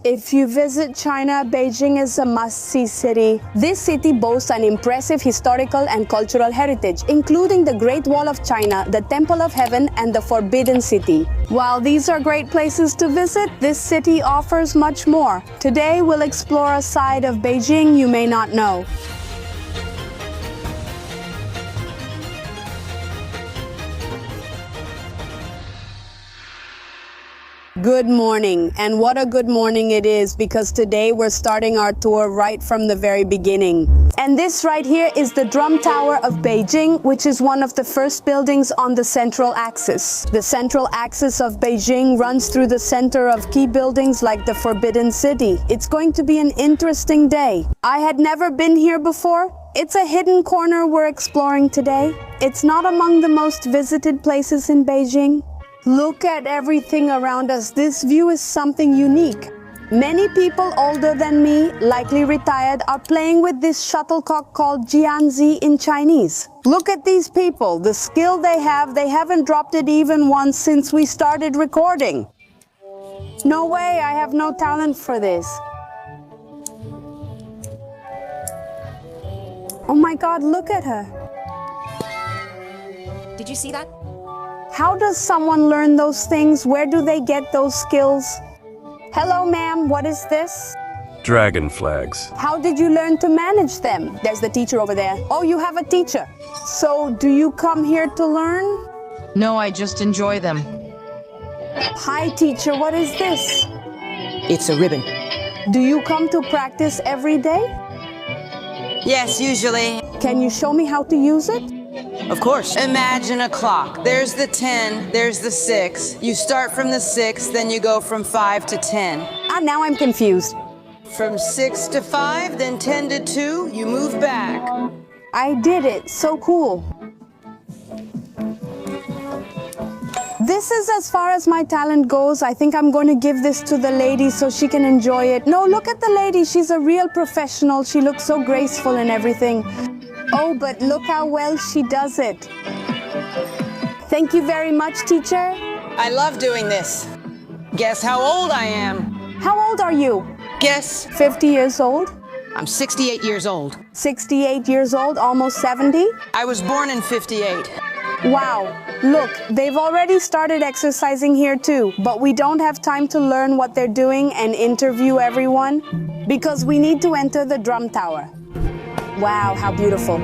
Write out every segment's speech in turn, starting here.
If you visit China, Beijing is a must-see city. This city boasts an impressive historical and cultural heritage, including the Great Wall of China, the Temple of Heaven, and the Forbidden City. While these are great places to visit, this city offers much more. Today, we'll explore a side of Beijing you may not know. Good morning, and what a good morning it is, because today we're starting our tour right from the very beginning. And this right here is the Drum Tower of Beijing, which is one of the first buildings on the central axis. The central axis of Beijing runs through the center of key buildings like the Forbidden City. It's going to be an interesting day. I had never been here before. It's a hidden corner we're exploring today. It's not among the most visited places in Beijing. Look at everything around us. This view is something unique. Many people older than me, likely retired, are playing with this shuttlecock called Jianzi in Chinese. Look at these people, the skill they haven't dropped it even once since we started recording. No way, I have no talent for this. Oh my God, look at her. Did you see that? How does someone learn those things? Where do they get those skills? Hello, ma'am, what is this? Dragon flags. How did you learn to manage them? There's the teacher over there. Oh, you have a teacher. So, do you come here to learn? No, I just enjoy them. Hi, teacher, what is this? It's a ribbon. Do you come to practice every day? Yes, usually. Can you show me how to use it? Of course. Imagine a clock. There's the 10, there's the 6. You start from the 6, then you go from 5 to 10. Now I'm confused. From 6 to 5, then 10 to 2, you move back. I did it. So cool. This is as far as my talent goes. I think I'm going to give this to the lady so she can enjoy it. No, look at the lady. She's a real professional. She looks so graceful and everything. Oh, but look how well she does it. Thank you very much, teacher. I love doing this. Guess how old I am? How old are you? Guess. 50 years old? I'm 68 years old. 68 years old, almost 70? I was born in 58. Wow. Look, they've already started exercising here too, but we don't have time to learn what they're doing and interview everyone because we need to enter the drum tower. Wow, how beautiful.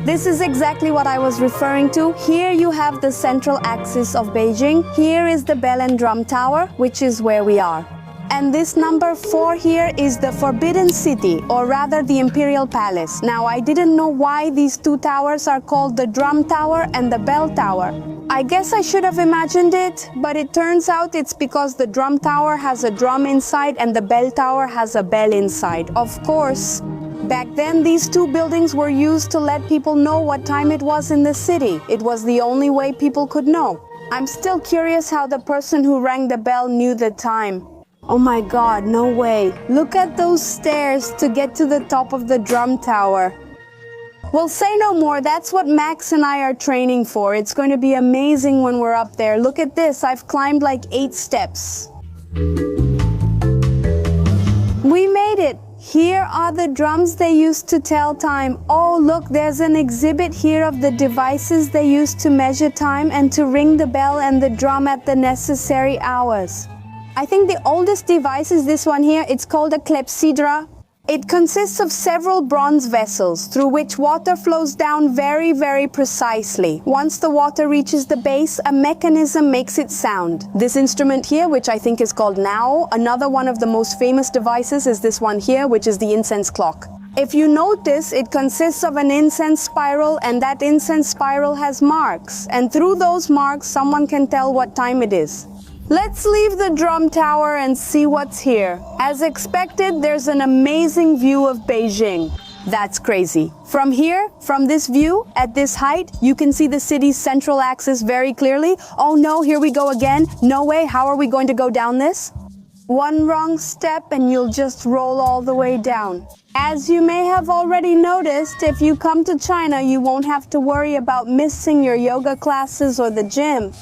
This is exactly what I was referring to. Here you have the central axis of Beijing. Here is the bell and drum tower, which is where we are. And this number 4 here is the Forbidden City, or rather the Imperial Palace. Now, I didn't know why these two towers are called the Drum Tower and the Bell Tower. I guess I should have imagined it, but it turns out it's because the Drum Tower has a drum inside and the Bell Tower has a bell inside. Of course, back then these two buildings were used to let people know what time it was in the city. It was the only way people could know. I'm still curious how the person who rang the bell knew the time. Oh my God, no way. Look at those stairs to get to the top of the drum tower. Well, say no more. That's what Max and I are training for. It's going to be amazing when we're up there. Look at this. I've climbed like 8 steps. We made it. Here are the drums they used to tell time. Oh, look, there's an exhibit here of the devices they used to measure time and to ring the bell and the drum at the necessary hours. I think the oldest device is this one here. It's called a clepsydra. It consists of several bronze vessels through which water flows down very, very precisely. Once the water reaches the base, a mechanism makes it sound. This instrument here, which I think is called Nao, another one of the most famous devices is this one here, which is the incense clock. If you notice, it consists of an incense spiral, and that incense spiral has marks. And through those marks, someone can tell what time it is. Let's leave the drum tower and see what's here. As expected, there's an amazing view of Beijing. That's crazy. From here, from this view, at this height, you can see the city's central axis very clearly. Oh no, here we go again. No way, how are we going to go down this? One wrong step and you'll just roll all the way down. As you may have already noticed, if you come to China, you won't have to worry about missing your yoga classes or the gym.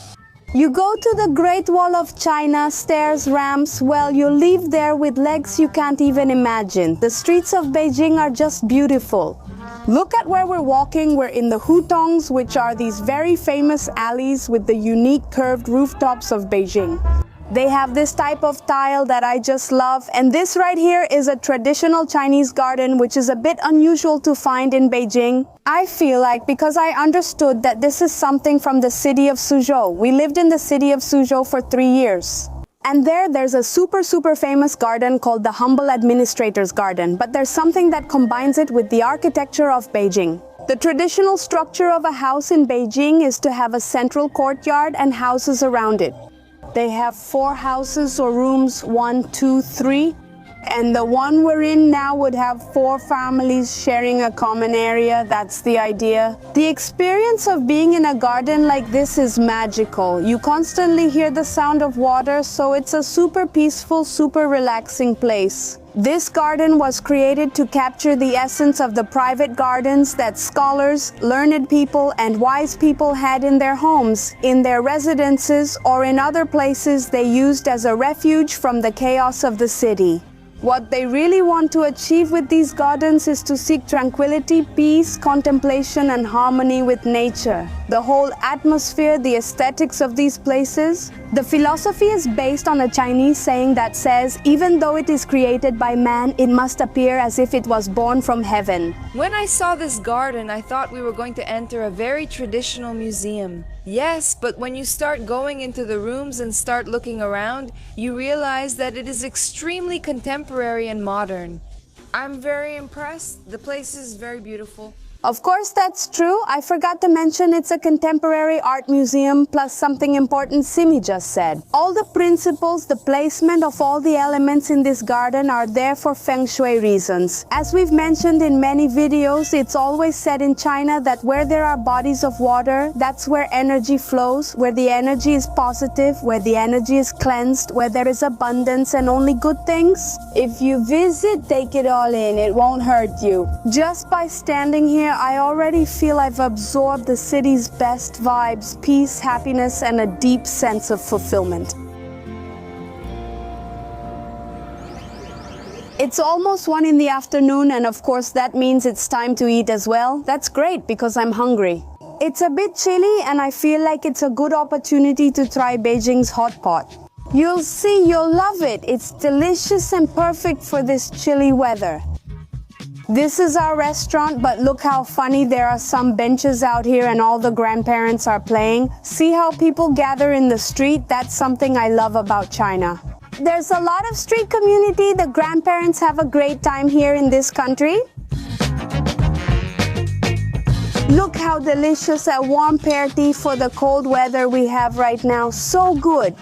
You go to the Great Wall of China, stairs, ramps, well, you leave there with legs you can't even imagine. The streets of Beijing are just beautiful. Look at where we're walking. We're in the hutongs, which are these very famous alleys with the unique curved rooftops of Beijing. They have this type of tile that I just love, and this right here is a traditional Chinese garden, which is a bit unusual to find in Beijing. I feel like because I understood that this is something from the city of Suzhou. We lived in the city of Suzhou for 3 years. And there's a super famous garden called the Humble Administrator's Garden, but there's something that combines it with the architecture of Beijing. The traditional structure of a house in Beijing is to have a central courtyard and houses around it. They have 4 houses or rooms, 1, 2, 3. And the one we're in now would have 4 families sharing a common area. That's the idea. The experience of being in a garden like this is magical. You constantly hear the sound of water, so it's a super peaceful, super relaxing place. This garden was created to capture the essence of the private gardens that scholars, learned people, and wise people had in their homes, in their residences, or in other places they used as a refuge from the chaos of the city. What they really want to achieve with these gardens is to seek tranquility, peace, contemplation, and harmony with nature. The whole atmosphere, the aesthetics of these places. The philosophy is based on a Chinese saying that says, even though it is created by man, it must appear as if it was born from heaven. When I saw this garden, I thought we were going to enter a very traditional museum. Yes, but when you start going into the rooms and start looking around, you realize that it is extremely contemporary and modern. I'm very impressed. The place is very beautiful. Of course, that's true. I forgot to mention it's a contemporary art museum, plus something important Simi just said. All the principles, the placement of all the elements in this garden are there for feng shui reasons. As we've mentioned in many videos, it's always said in China that where there are bodies of water, that's where energy flows, where the energy is positive, where the energy is cleansed, where there is abundance and only good things. If you visit, take it all in. It won't hurt you. Just by standing here, I already feel I've absorbed the city's best vibes, peace, happiness, and a deep sense of fulfillment. It's almost 1 in the afternoon, and of course that means it's time to eat as well. That's great because I'm hungry. It's a bit chilly, and I feel like it's a good opportunity to try Beijing's hot pot. You'll see, you'll love it. It's delicious and perfect for this chilly weather. This is our restaurant, but look how funny there are some benches out here and all the grandparents are playing. See how people gather in the street? That's something I love about China. There's a lot of street community. The grandparents have a great time here in this country. Look how delicious a warm pear tea for the cold weather we have right now. So good.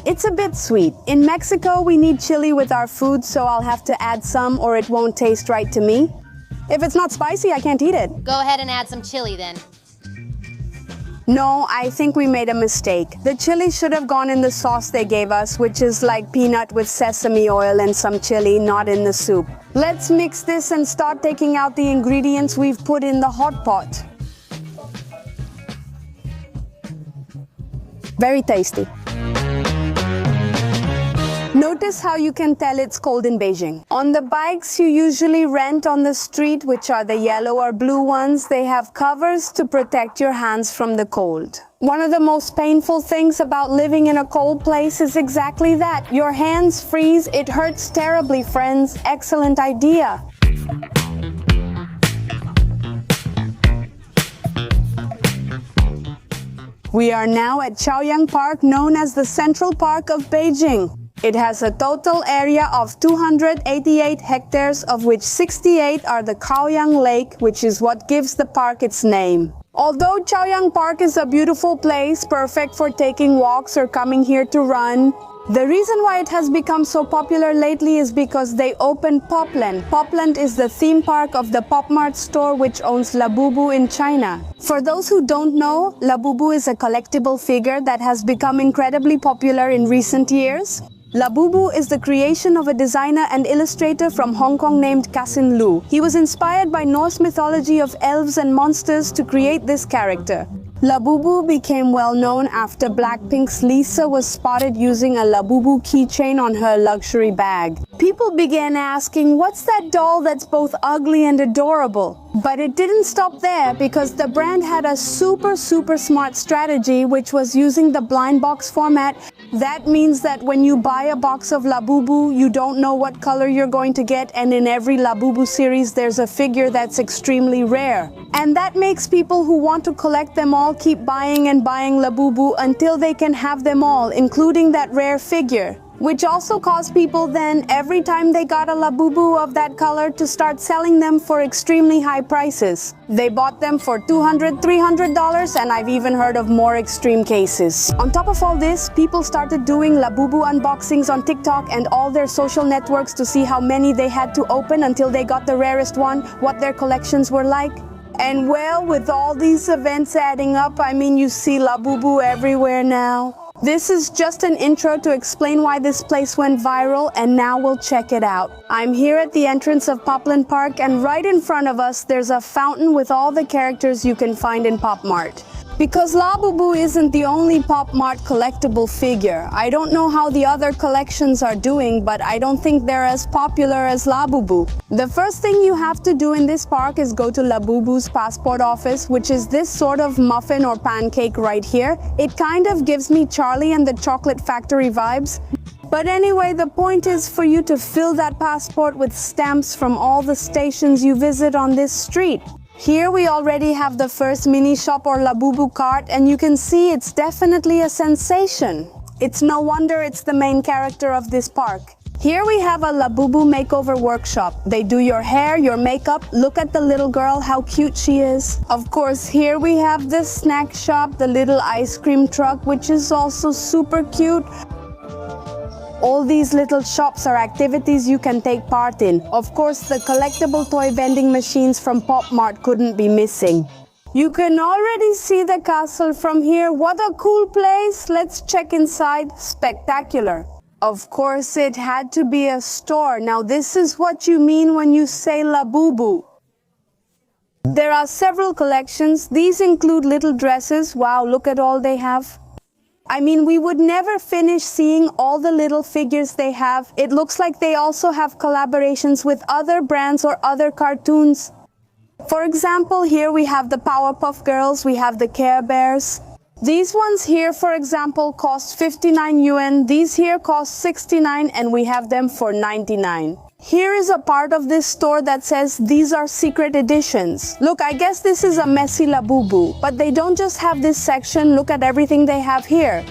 It's a bit sweet. In Mexico, we need chili with our food, so I'll have to add some or it won't taste right to me. If it's not spicy, I can't eat it. Go ahead and add some chili then. No, I think we made a mistake. The chili should have gone in the sauce they gave us, which is like peanut with sesame oil and some chili, not in the soup. Let's mix this and start taking out the ingredients we've put in the hot pot. Very tasty. Notice how you can tell it's cold in Beijing. On the bikes you usually rent on the street, which are the yellow or blue ones, they have covers to protect your hands from the cold. One of the most painful things about living in a cold place is exactly that. Your hands freeze. It hurts terribly, friends. Excellent idea. We are now at Chaoyang Park, known as the Central Park of Beijing. It has a total area of 288 hectares, of which 68 are the Chaoyang Lake, which is what gives the park its name. Although Chaoyang Park is a beautiful place, perfect for taking walks or coming here to run, the reason why it has become so popular lately is because they opened Popland. Popland is the theme park of the Mart store, which owns Labubu in China. For those who don't know, Labubu is a collectible figure that has become incredibly popular in recent years. Labubu is the creation of a designer and illustrator from Hong Kong named Cassin Lu. He was inspired by Norse mythology of elves and monsters to create this character. Labubu became well known after Blackpink's Lisa was spotted using a Labubu keychain on her luxury bag. People began asking, what's that doll that's both ugly and adorable? But it didn't stop there, because the brand had a super smart strategy, which was using the blind box format. That means that when you buy a box of Labubu, you don't know what color you're going to get, and in every Labubu series there's a figure that's extremely rare. And that makes people who want to collect them all keep buying and buying Labubu until they can have them all, including that rare figure. Which also caused people then, every time they got a Labubu of that color, to start selling them for extremely high prices. They bought them for $200, $300, and I've even heard of more extreme cases. On top of all this, people started doing Labubu unboxings on TikTok and all their social networks to see how many they had to open until they got the rarest one, what their collections were like. And well, with all these events adding up, I mean, you see Labubu everywhere now. This is just an intro to explain why this place went viral, and now we'll check it out. I'm here at the entrance of Popland Park, and right in front of us there's a fountain with all the characters you can find in Pop Mart. Because Labubu isn't the only Pop Mart collectible figure. I don't know how the other collections are doing, but I don't think they're as popular as Labubu. The first thing you have to do in this park is go to Labubu's passport office, which is this sort of muffin or pancake right here. It kind of gives me Charlie and the Chocolate Factory vibes. But anyway, the point is for you to fill that passport with stamps from all the stations you visit on this street. Here we already have the first mini shop or Labubu cart, and you can see it's definitely a sensation. It's no wonder it's the main character of this park. Here we have a Labubu makeover workshop. They do your hair, your makeup. Look at the little girl, how cute she is. Of course, here we have the snack shop, the little ice cream truck, which is also super cute. All these little shops are activities you can take part in. Of course, the collectible toy vending machines from Pop Mart couldn't be missing. You can already see the castle from here. What a cool place! Let's check inside. Spectacular. Of course, it had to be a store. Now this is what you mean when you say Labubu. There are several collections. These include little dresses. Wow, look at all they have. I mean, we would never finish seeing all the little figures they have. It looks like they also have collaborations with other brands or other cartoons. For example, here we have the Powerpuff Girls, we have the Care Bears. These ones here, for example, cost 59 yuan. These here cost 69, and we have them for 99. Here is a part of this store that says these are secret editions. Look, I guess this is a messy Labubu, but they don't just have this section. Look at everything they have here.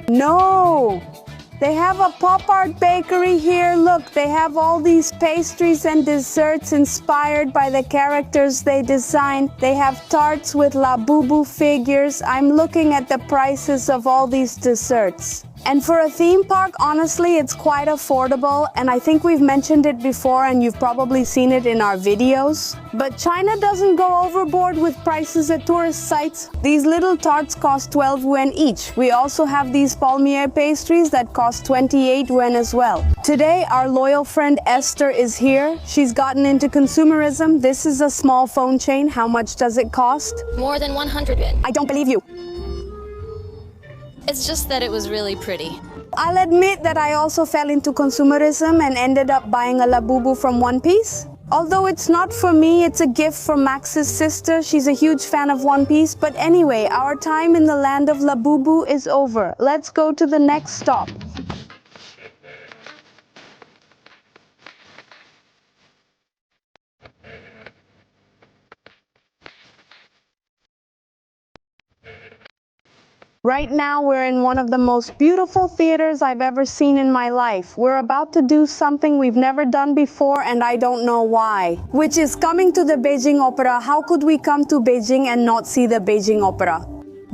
No! They have a pop art bakery here. Look, they have all these pastries and desserts inspired by the characters they designed. They have tarts with Labubu figures. I'm looking at the prices of all these desserts. And for a theme park, honestly, it's quite affordable, and I think we've mentioned it before and you've probably seen it in our videos. But China doesn't go overboard with prices at tourist sites. These little tarts cost 12 yuan each. We also have these palmier pastries that cost 28 yuan as well. Today, our loyal friend Esther is here. She's gotten into consumerism. This is a small phone chain. How much does it cost? More than 100 yuan. I don't believe you. It's just that it was really pretty. I'll admit that I also fell into consumerism and ended up buying a Labubu from One Piece. Although it's not for me, it's a gift from Max's sister. She's a huge fan of One Piece. But anyway, our time in the land of Labubu is over. Let's go to the next stop. Right now, we're in one of the most beautiful theaters I've ever seen in my life. We're about to do something we've never done before, and I don't know why. Which is coming to the Beijing Opera. How could we come to Beijing and not see the Beijing Opera?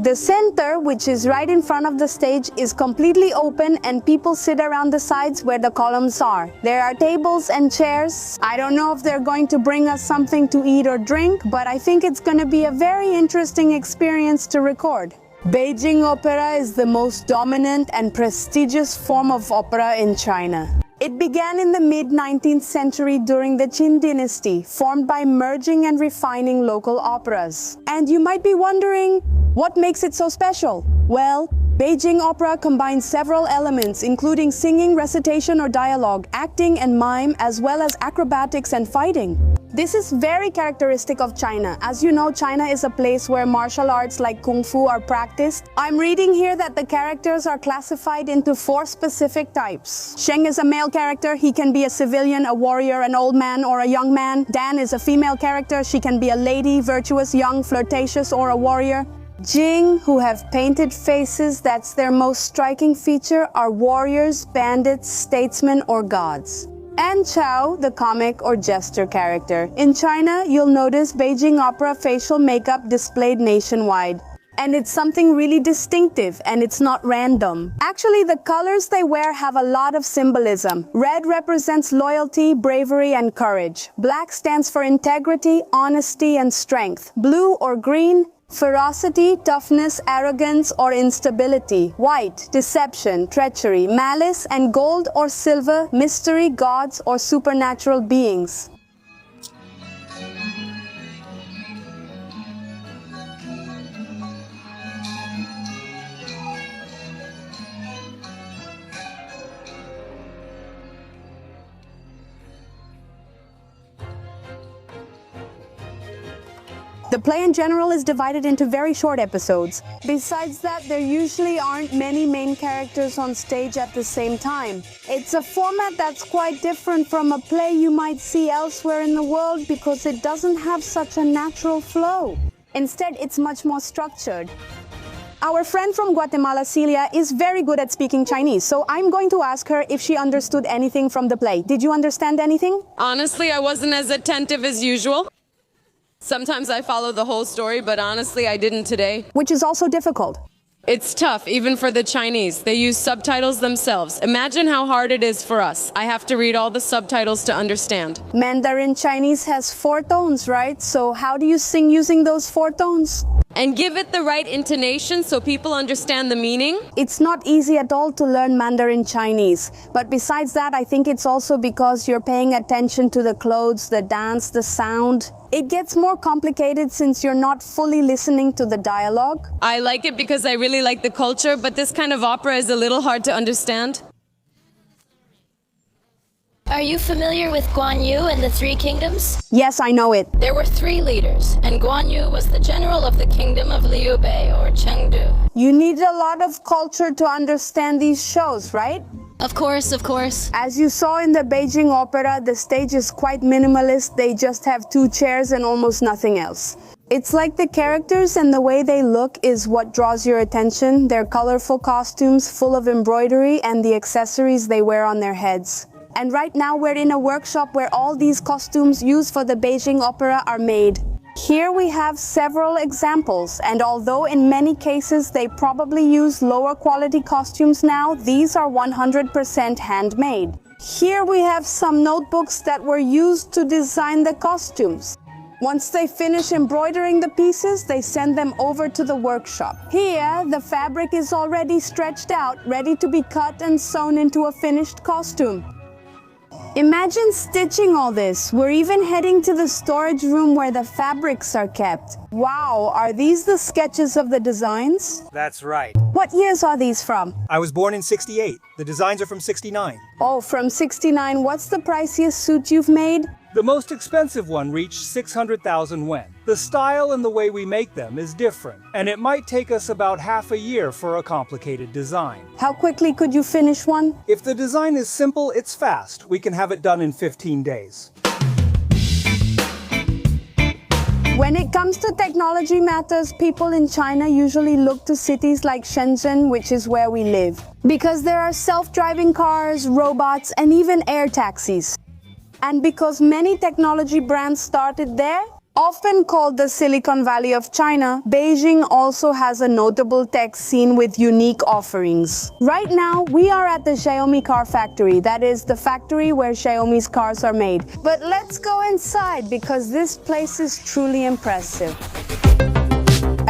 The center, which is right in front of the stage, is completely open and people sit around the sides where the columns are. There are tables and chairs. I don't know if they're going to bring us something to eat or drink, but I think it's going to be a very interesting experience to record. Beijing Opera is the most dominant and prestigious form of opera in China. It began in the mid-19th century during the Qin dynasty, formed by merging and refining local operas. And you might be wondering, what makes it so special? Well, Beijing opera combines several elements, including singing, recitation or dialogue, acting and mime, as well as acrobatics and fighting. This is very characteristic of China. As you know, China is a place where martial arts like Kung Fu are practiced. I'm reading here that the characters are classified into 4 specific types. Sheng is a male character. He can be a civilian, a warrior, an old man, or a young man. Dan is a female character. She can be a lady, virtuous, young, flirtatious, or a warrior. Jing, who have painted faces, that's their most striking feature, are warriors, bandits, statesmen, or gods. And Chao, the comic or jester character. In China, you'll notice Beijing opera facial makeup displayed nationwide. And it's something really distinctive, and it's not random. Actually, the colors they wear have a lot of symbolism. Red represents loyalty, bravery, and courage. Black stands for integrity, honesty, and strength. Blue or green, ferocity, toughness, arrogance, or instability. White, deception, treachery, malice, and gold or silver, mystery, gods, or supernatural beings. The play in general is divided into very short episodes. Besides that, there usually aren't many main characters on stage at the same time. It's a format that's quite different from a play you might see elsewhere in the world because it doesn't have such a natural flow. Instead, it's much more structured. Our friend from Guatemala, Celia, is very good at speaking Chinese, so I'm going to ask her if she understood anything from the play. Did you understand anything? Honestly, I wasn't as attentive as usual. Sometimes I follow the whole story, but honestly, I didn't today. Which is also difficult. It's tough, even for the Chinese. They use subtitles themselves. Imagine how hard it is for us. I have to read all the subtitles to understand. Mandarin Chinese has 4 tones, right? So how do you sing using those 4 tones? And give it the right intonation so people understand the meaning. It's not easy at all to learn Mandarin Chinese. But besides that, I think it's also because you're paying attention to the clothes, the dance, the sound. It gets more complicated since you're not fully listening to the dialogue. I like it because I really like the culture, but this kind of opera is a little hard to understand. Are you familiar with Guan Yu and the Three Kingdoms? Yes, I know it. There were 3 leaders, and Guan Yu was the general of the kingdom of Liu Bei or Chengdu. You need a lot of culture to understand these shows, right? Of course, of course. As you saw in the Beijing opera, the stage is quite minimalist. They just have 2 chairs and almost nothing else. It's like the characters and the way they look is what draws your attention. Their colorful costumes full of embroidery and the accessories they wear on their heads. And right now we're in a workshop where all these costumes used for the Beijing opera are made. Here we have several examples, and although in many cases they probably use lower quality costumes now, these are 100% handmade. Here we have some notebooks that were used to design the costumes. Once they finish embroidering the pieces, they send them over to the workshop. Here, the fabric is already stretched out, ready to be cut and sewn into a finished costume. Imagine stitching all this. We're even heading to the storage room where the fabrics are kept. Wow, are these the sketches of the designs? That's right. What years are these from? I was born in '68. The designs are from '69. Oh, from '69. What's the priciest suit you've made? The most expensive one reached 600,000 yuan. The style and the way we make them is different, and it might take us about half a year for a complicated design. How quickly could you finish one? If the design is simple, it's fast. We can have it done in 15 days. When it comes to technology matters, people in China usually look to cities like Shenzhen, which is where we live, because there are self-driving cars, robots, and even air taxis. And because many technology brands started there, often called the Silicon Valley of China, Beijing also has a notable tech scene with unique offerings. Right now, we are at the Xiaomi car factory, that is, the factory where Xiaomi's cars are made. But let's go inside because this place is truly impressive.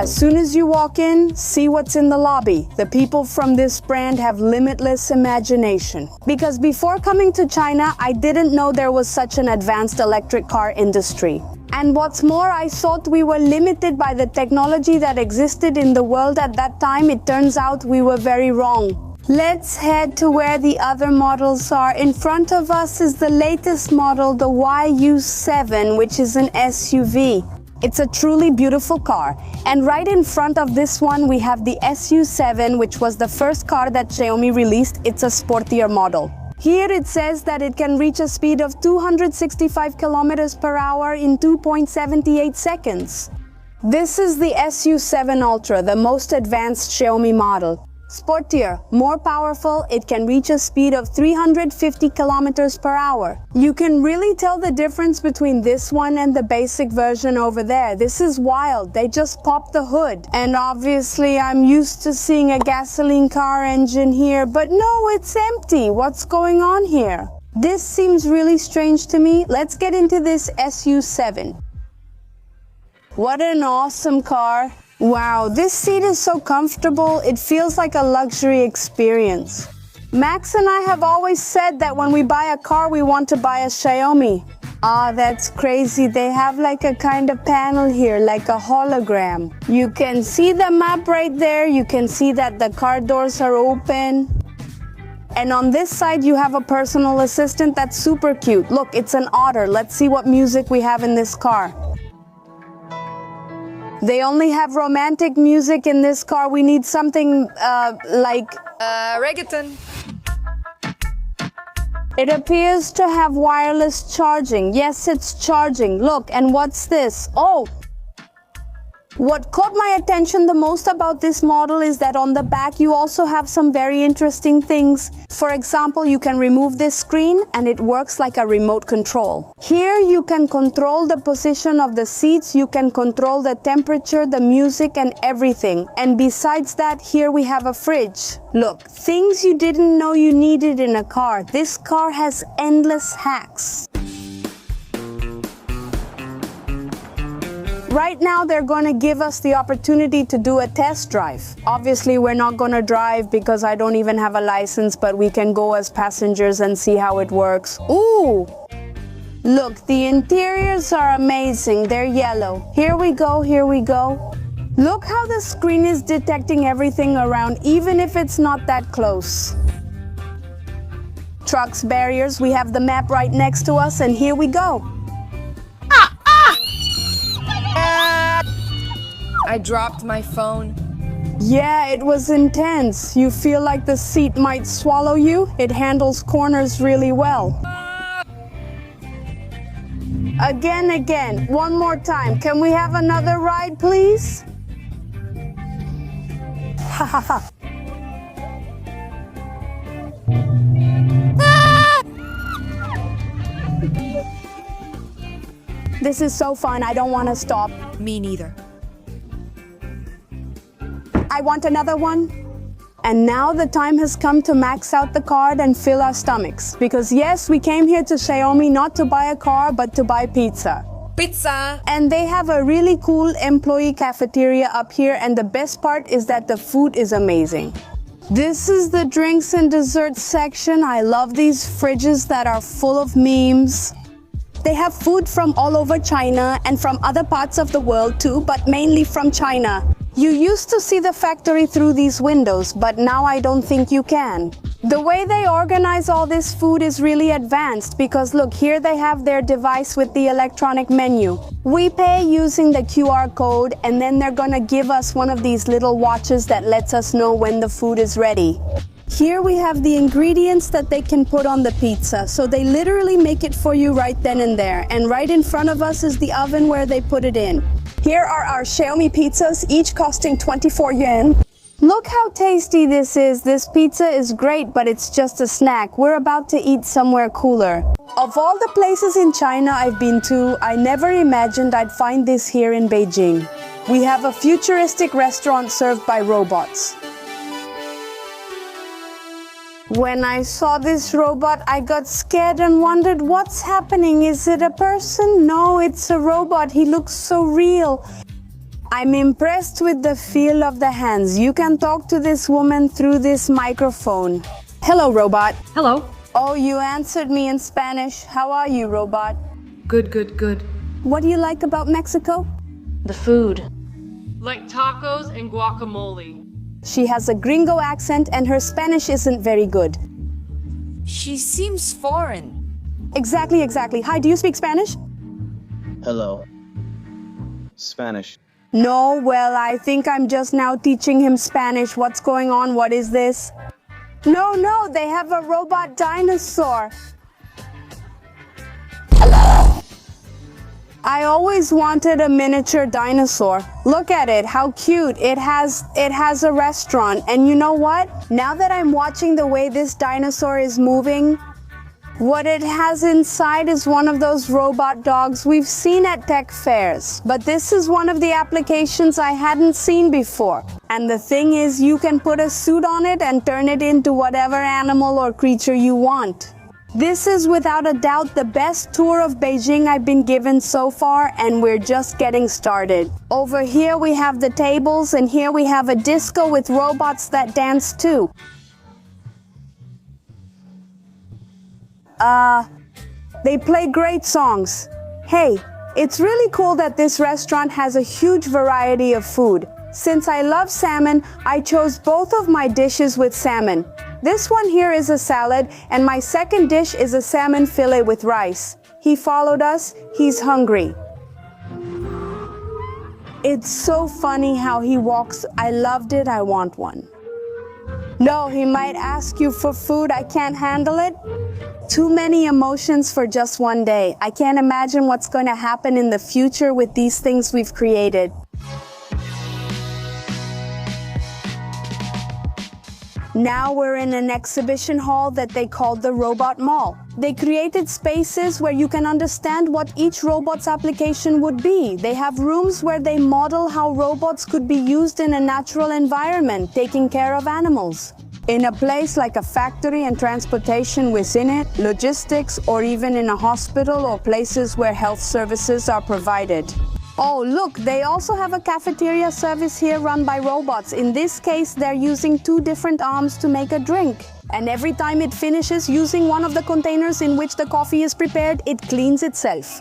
As soon as you walk in, see what's in the lobby. The people from this brand have limitless imagination. Because before coming to China, I didn't know there was such an advanced electric car industry. And what's more, I thought we were limited by the technology that existed in the world at that time. It turns out we were very wrong. Let's head to where the other models are. In front of us is the latest model, the YU7, which is an SUV. It's a truly beautiful car. And right in front of this one, we have the SU7, which was the first car that Xiaomi released. It's a sportier model. Here it says that it can reach a speed of 265 kilometers per hour in 2.78 seconds. This is the SU7 Ultra, the most advanced Xiaomi model. Sportier, more powerful, it can reach a speed of 350 kilometers per hour. You can really tell the difference between this one and the basic version over there. This is wild, they just popped the hood. And obviously I'm used to seeing a gasoline car engine here, but no, it's empty. What's going on here? This seems really strange to me. Let's get into this SU7. What an awesome car. Wow, this seat is so comfortable, it feels like a luxury experience. Max and I have always said that when we buy a car, we want to buy a Xiaomi. Ah, that's crazy. They have like a kind of panel here, like a hologram. You can see the map right there. You can see that the car doors are open. And on this side, you have a personal assistant that's super cute. Look, it's an otter. Let's see what music we have in this car. They only have romantic music in this car. We need something Reggaeton. It appears to have wireless charging. Yes, it's charging. Look, and what's this? Oh! What caught my attention the most about this model is that on the back you also have some very interesting things. For example, you can remove this screen and it works like a remote control. Here you can control the position of the seats, you can control the temperature, the music and everything. And besides that, here we have a fridge. Look, things you didn't know you needed in a car. This car has endless hacks. Right now, they're going to give us the opportunity to do a test drive. Obviously, we're not going to drive because I don't even have a license, but we can go as passengers and see how it works. Ooh! Look, the interiors are amazing. They're yellow. Here we go, here we go. Look how the screen is detecting everything around, even if it's not that close. Trucks, barriers, we have the map right next to us, and here we go. I dropped my phone. Yeah, it was intense. You feel like the seat might swallow you. It handles corners really well. Again, one more time. Can we have another ride, please? Ha ha ha. This is so fun. I don't want to stop. Me neither. I want another one. And now the time has come to max out the card and fill our stomachs. Because yes, we came here to Xiaomi not to buy a car, but to buy pizza. Pizza! And they have a really cool employee cafeteria up here, and the best part is that the food is amazing. This is the drinks and desserts section. I love these fridges that are full of memes. They have food from all over China and from other parts of the world too, but mainly from China. You used to see the factory through these windows, but now I don't think you can. The way they organize all this food is really advanced because look, here they have their device with the electronic menu. We pay using the QR code and then they're gonna give us one of these little watches that lets us know when the food is ready. Here we have the ingredients that they can put on the pizza, so they literally make it for you right then and there. And right in front of us is the oven where they put it in. Here are our Xiaomi pizzas, each costing 24 yen. Look how tasty this is. This pizza is great, but it's just a snack. We're about to eat somewhere cooler. Of all the places in China I've been to, I never imagined I'd find this here in Beijing. We have a futuristic restaurant served by robots. When I saw this robot, I got scared and wondered what's happening. Is it a person? No, it's a robot. He looks so real. I'm impressed with the feel of the hands. You can talk to this woman through this microphone. Hello, robot. Hello. Oh, you answered me in Spanish. How are you, robot? Good, good, good. What do you like about Mexico? The food. Like tacos and guacamole. She has a gringo accent and her Spanish isn't very good. She seems foreign. Exactly. Hi, do you speak Spanish? Hello. Spanish. No, well, I think I'm just now teaching him Spanish. What's going on? What is this? No, they have a robot dinosaur. I always wanted a miniature dinosaur. Look at it, how cute. It has a restaurant. And you know what? Now that I'm watching the way this dinosaur is moving, what it has inside is one of those robot dogs we've seen at tech fairs. But this is one of the applications I hadn't seen before. And the thing is, you can put a suit on it and turn it into whatever animal or creature you want. This is without a doubt the best tour of Beijing I've been given so far, and we're just getting started. Over here we have the tables, and here we have a disco with robots that dance too. They play great songs. Hey, it's really cool that this restaurant has a huge variety of food. Since I love salmon, I chose both of my dishes with salmon. This one here is a salad, and my second dish is a salmon fillet with rice. He followed us, he's hungry. It's so funny how he walks. I loved it, I want one. No, he might ask you for food, I can't handle it. Too many emotions for just one day. I can't imagine what's going to happen in the future with these things we've created. Now we're in an exhibition hall that they called the Robot Mall. They created spaces where you can understand what each robot's application would be. They have rooms where they model how robots could be used in a natural environment, taking care of animals. In a place like a factory and transportation within it, logistics, or even in a hospital or places where health services are provided. Oh, look, they also have a cafeteria service here run by robots. In this case, they're using 2 different arms to make a drink. And every time it finishes using one of the containers in which the coffee is prepared, it cleans itself.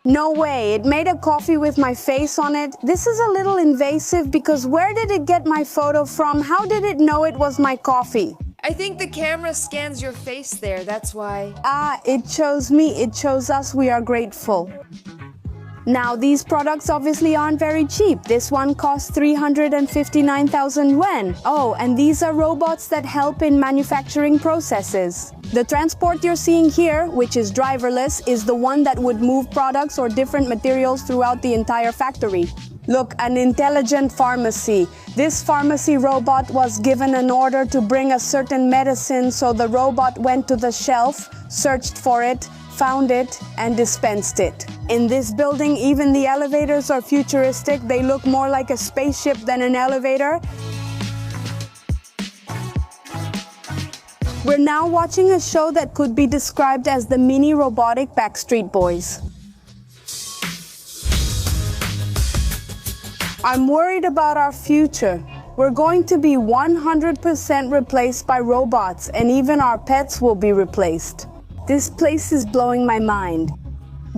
No way, it made a coffee with my face on it. This is a little invasive because where did it get my photo from? How did it know it was my coffee? I think the camera scans your face there, that's why. It chose me, it chose us, we are grateful. Now, these products obviously aren't very cheap. This one costs 359,000 yuan. Oh, and these are robots that help in manufacturing processes. The transport you're seeing here, which is driverless, is the one that would move products or different materials throughout the entire factory. Look, an intelligent pharmacy. This pharmacy robot was given an order to bring a certain medicine, so the robot went to the shelf, searched for it, found it, and dispensed it. In this building, even the elevators are futuristic. They look more like a spaceship than an elevator. We're now watching a show that could be described as the mini robotic Backstreet Boys. I'm worried about our future. We're going to be 100% replaced by robots, and even our pets will be replaced. This place is blowing my mind.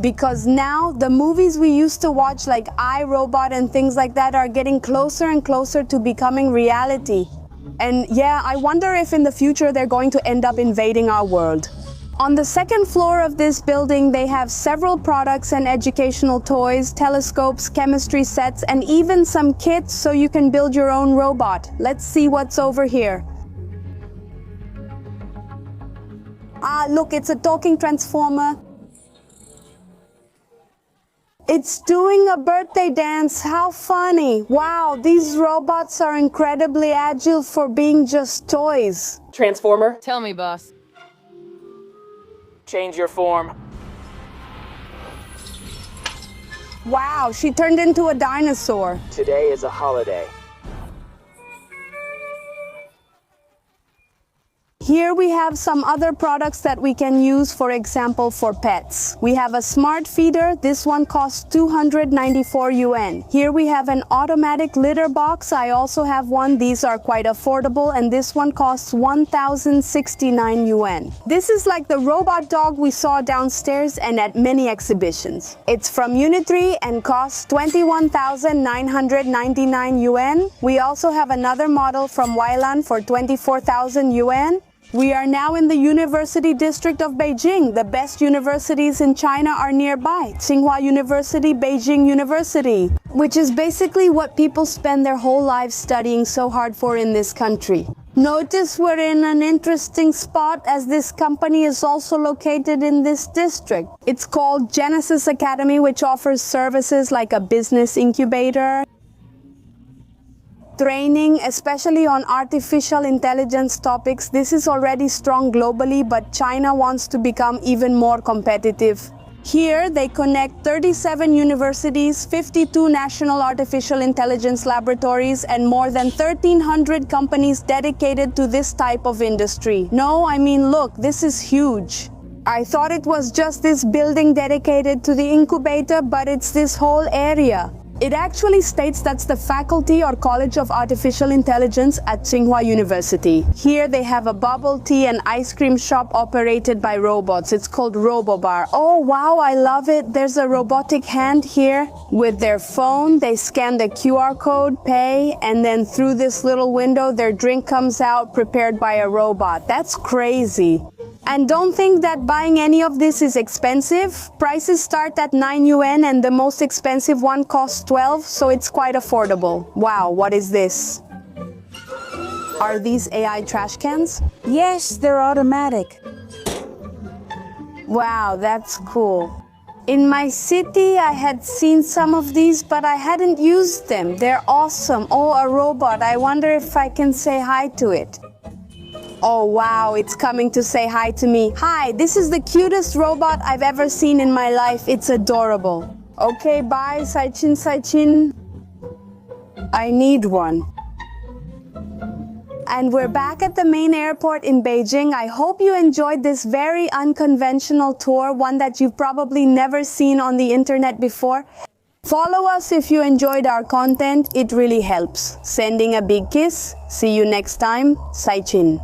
Because now the movies we used to watch like I, Robot and things like that are getting closer and closer to becoming reality. And yeah, I wonder if in the future they're going to end up invading our world. On the second floor of this building, they have several products and educational toys, telescopes, chemistry sets, and even some kits so you can build your own robot. Let's see what's over here. Look, it's a talking transformer. It's doing a birthday dance. How funny. Wow, these robots are incredibly agile for being just toys. Transformer, Tell me, boss. change your form. Wow, she turned into a dinosaur. Today is a holiday. Here we have some other products that we can use, for example, for pets. We have a smart feeder. This one costs 294 yuan. Here we have an automatic litter box. I also have one. These are quite affordable, and this one costs 1,069 yuan. This is like the robot dog we saw downstairs and at many exhibitions. It's from Unitree and costs 21,999 yuan. We also have another model from Weilan for 24,000 yuan. We are now in the University District of Beijing. The best universities in China are nearby. Tsinghua University, Beijing University, which is basically what people spend their whole lives studying so hard for in this country. Notice we're in an interesting spot as this company is also located in this district. It's called Genesis Academy, which offers services like a business incubator, training, especially on artificial intelligence topics. This is already strong globally, but China wants to become even more competitive. Here, they connect 37 universities, 52 national artificial intelligence laboratories, and more than 1,300 companies dedicated to this type of industry. No, I mean, look, this is huge. I thought it was just this building dedicated to the incubator, but it's this whole area. It actually states that's the Faculty or College of Artificial Intelligence at Tsinghua University. Here they have a bubble tea and ice cream shop operated by robots. It's called RoboBar. Oh wow, I love it. There's a robotic hand here. With their phone, they scan the QR code, pay, and then through this little window, their drink comes out prepared by a robot. That's crazy. And don't think that buying any of this is expensive. Prices start at 9 yuan and the most expensive one costs 12, so it's quite affordable. Wow, what is this? Are these AI trash cans? Yes, they're automatic. Wow, that's cool. In my city, I had seen some of these, but I hadn't used them. They're awesome. Oh, a robot. I wonder if I can say hi to it. Oh wow, it's coming to say hi to me. Hi, this is the cutest robot I've ever seen in my life. It's adorable. Okay, bye, Saichin, Saichin. I need one. And we're back at the main airport in Beijing. I hope you enjoyed this very unconventional tour, one that you've probably never seen on the internet before. Follow us if you enjoyed our content. It really helps. Sending a big kiss. See you next time. Saichin.